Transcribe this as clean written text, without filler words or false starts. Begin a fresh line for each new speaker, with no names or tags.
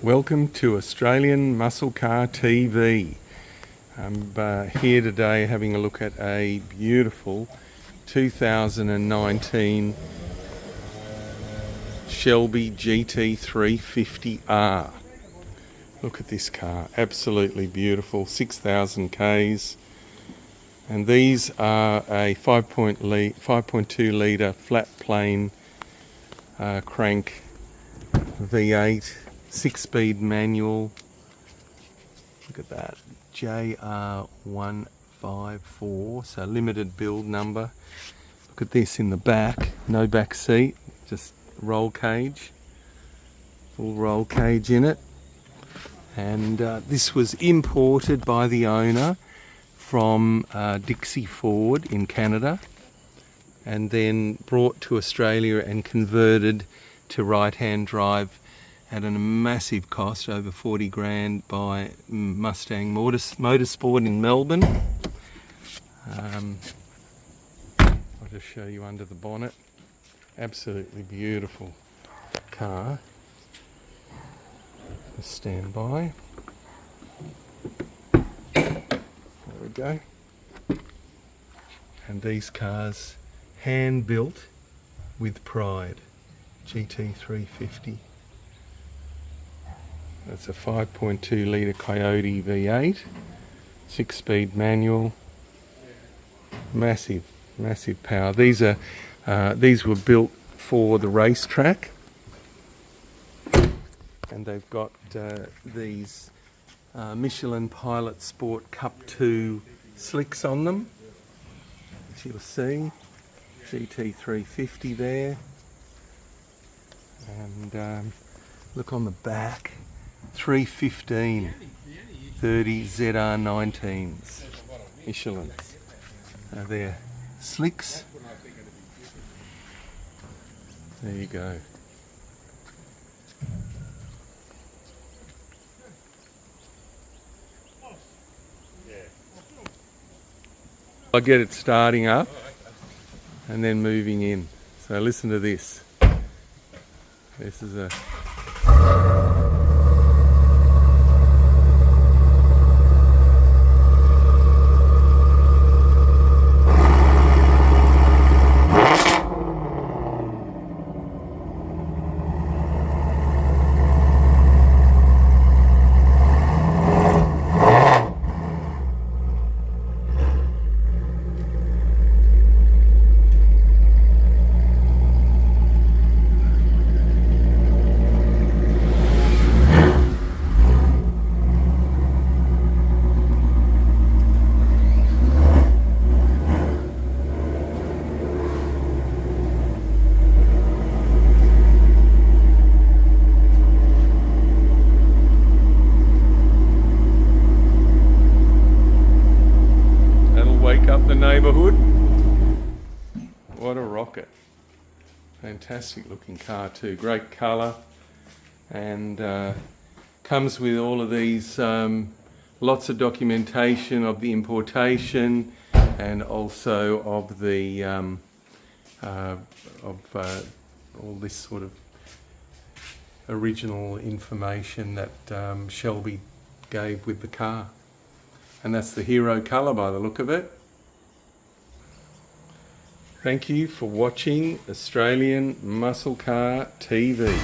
Welcome to Australian Muscle Car TV. I'm here today having a look at a beautiful 2019 Shelby GT350 R. Look at this car, absolutely beautiful, 6,000 Ks. And these are a 5.2 litre flat plane crank V8, 6-speed manual. Look at that, JR154, so limited build number. Look at this in the back, no back seat, just roll cage, full roll cage in it. And this was imported by the owner from Dixie Ford in Canada, and then brought to Australia and converted to right-hand drive at a massive cost, over 40 grand, by Mustang Motorsport in Melbourne. I'll just show you under the bonnet. Absolutely beautiful car. Just stand by. There we go. And these cars, hand built with pride. GT350. That's a 5.2 litre Coyote V8, 6-speed manual, massive power. These were built for the racetrack, and they've got these Michelin Pilot Sport Cup 2 slicks on them, which you'll see. GT350 there, and look on the back. 315 30 ZR19s, Michelins. They're slicks. There you go. I get it starting up and then moving in. So listen to this. This is a up the neighbourhood. What a rocket. Fantastic looking car too, great colour, and comes with all of these, lots of documentation of the importation, and also of the all this sort of original information that Shelby gave with the car. And that's the hero colour by the look of it. Thank you for watching Australian Muscle Car TV.